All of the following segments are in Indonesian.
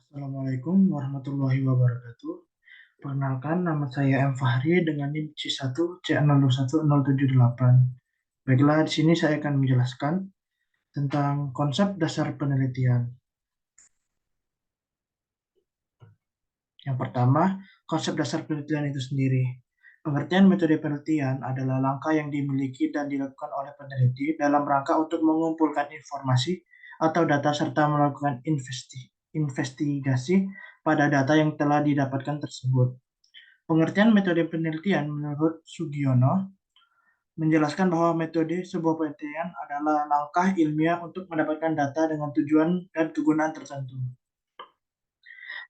Assalamualaikum warahmatullahi wabarakatuh. Perkenalkan, nama saya M. Fahri dengan NIM C1 C021 078. Baiklah, di sini saya akan menjelaskan tentang konsep dasar penelitian. Yang pertama, konsep dasar penelitian itu sendiri. Pengertian metode penelitian adalah langkah yang dimiliki dan dilakukan oleh peneliti dalam rangka untuk mengumpulkan informasi atau data serta melakukan investigasi pada data yang telah didapatkan tersebut. Pengertian metode penelitian menurut Sugiono menjelaskan bahwa metode sebuah penelitian adalah langkah ilmiah untuk mendapatkan data dengan tujuan dan kegunaan tertentu.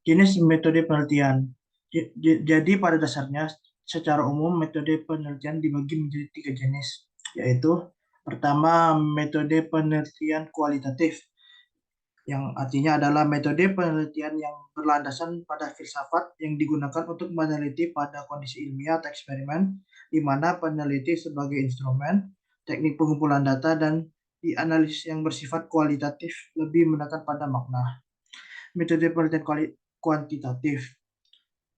Jenis metode penelitian. Jadi pada dasarnya secara umum metode penelitian dibagi menjadi 3 jenis, yaitu pertama metode penelitian kualitatif, yang artinya adalah metode penelitian yang berlandasan pada filsafat yang digunakan untuk meneliti pada kondisi ilmiah atau eksperimen, di mana peneliti sebagai instrumen, teknik pengumpulan data, dan dianalisis yang bersifat kualitatif lebih menekan pada makna. Metode penelitian kuantitatif.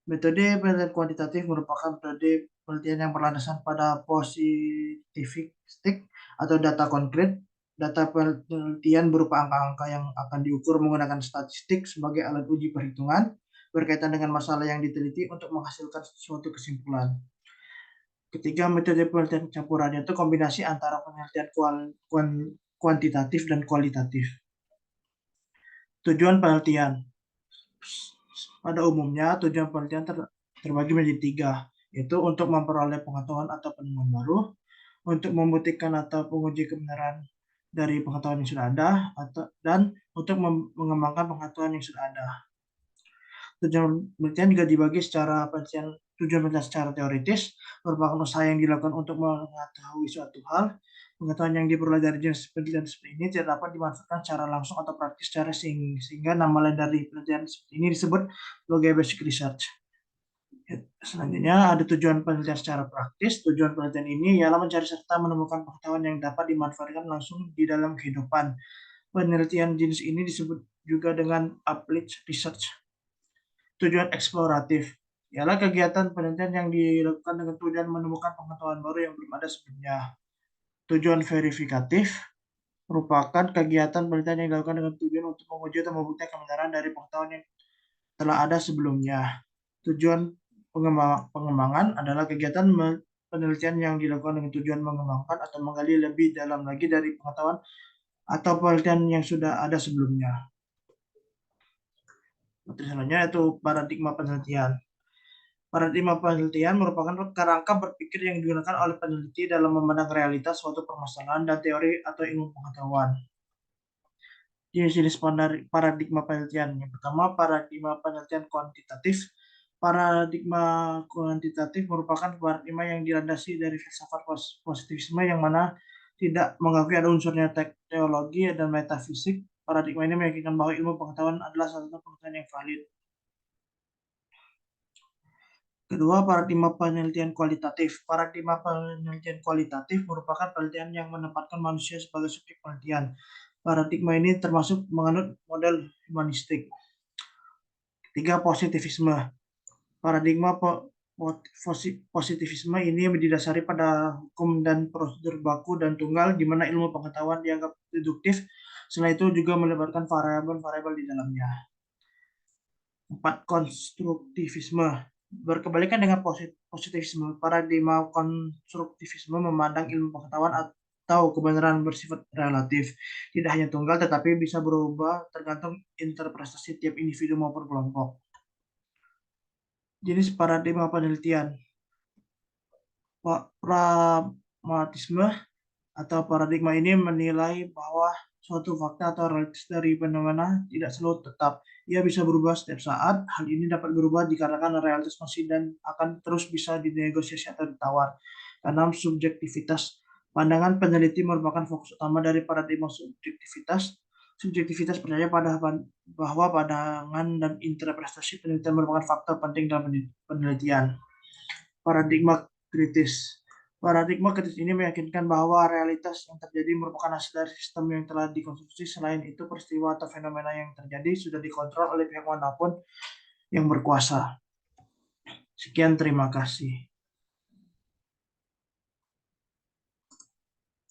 Metode penelitian kuantitatif merupakan metode penelitian yang berlandasan pada positivistik atau data konkret. Data penelitian berupa angka-angka yang akan diukur menggunakan statistik sebagai alat uji perhitungan berkaitan dengan masalah yang diteliti untuk menghasilkan suatu kesimpulan. Ketiga, metode penelitian campuran, yaitu kombinasi antara penelitian kuantitatif dan kualitatif. Tujuan penelitian. Pada umumnya, tujuan penelitian terbagi menjadi 3, yaitu untuk memperoleh pengetahuan atau penemuan baru, untuk membuktikan atau menguji kebenaran dari pengetahuan yang sudah ada, dan untuk mengembangkan pengetahuan yang sudah ada. Tujuan penelitian juga dibagi secara penelitian. Tujuan penelitian secara teoritis merupakan usaha yang dilakukan untuk mengetahui suatu hal. Pengetahuan yang diperoleh dari jenis penelitian seperti ini tidak dapat dimanfaatkan secara langsung atau praktis sehingga nama lain dari penelitian seperti ini disebut sebagai basic research. Selanjutnya ada tujuan penelitian secara praktis. Tujuan penelitian ini ialah mencari serta menemukan pengetahuan yang dapat dimanfaatkan langsung di dalam kehidupan. Penelitian jenis ini disebut juga dengan applied research. Tujuan eksploratif ialah kegiatan penelitian yang dilakukan dengan tujuan menemukan pengetahuan baru yang belum ada sebelumnya. Tujuan verifikatif merupakan kegiatan penelitian yang dilakukan dengan tujuan untuk menguji atau membuktikan kebenaran dari pengetahuan yang telah ada sebelumnya. Tujuan pengembangan adalah kegiatan penelitian yang dilakukan dengan tujuan mengembangkan atau menggali lebih dalam lagi dari pengetahuan atau penelitian yang sudah ada sebelumnya. Materi selanjutnya yaitu paradigma penelitian. Paradigma penelitian merupakan kerangka berpikir yang digunakan oleh peneliti dalam memandang realitas suatu permasalahan dan teori atau ilmu pengetahuan. Jenis-jenis paradigma penelitian. Yang pertama, paradigma penelitian kuantitatif. Paradigma kuantitatif merupakan paradigma yang dilandasi dari filsafat positivisme yang mana tidak mengakui ada unsurnya teologi dan metafisik. Paradigma ini meyakinkan bahwa ilmu pengetahuan adalah salah satu pengetahuan yang valid. Kedua, paradigma penelitian kualitatif. Paradigma penelitian kualitatif merupakan penelitian yang menempatkan manusia sebagai subjek penelitian. Paradigma ini termasuk menganut model humanistik. Ketiga, positivisme. Paradigma positivisme ini didasari pada hukum dan prosedur baku dan tunggal, di mana ilmu pengetahuan dianggap deduktif. Selain itu juga melibatkan variabel-variabel di dalamnya. 4. Konstruktivisme. Berkebalikan dengan positivisme, paradigma konstruktivisme memandang ilmu pengetahuan atau kebenaran bersifat relatif, tidak hanya tunggal tetapi bisa berubah tergantung interpretasi tiap individu maupun kelompok. Jenis paradigma penelitian. Pragmatisme atau paradigma ini menilai bahwa suatu fakta atau realitas dari fenomena tidak selalu tetap. Ia bisa berubah setiap saat. Hal ini dapat berubah dikarenakan realitas masih dan akan terus bisa dinegosiasi atau ditawar. Karena subjektivitas. Pandangan peneliti merupakan fokus utama dari paradigma subjektivitas. Subjektivitas percaya bahwa pandangan dan interpretasi penelitian merupakan faktor penting dalam penelitian. Paradigma kritis. Paradigma kritis ini meyakinkan bahwa realitas yang terjadi merupakan hasil dari sistem yang telah dikonstruksi. Selain itu, peristiwa atau fenomena yang terjadi sudah dikontrol oleh pihak manapun yang berkuasa. Sekian, terima kasih.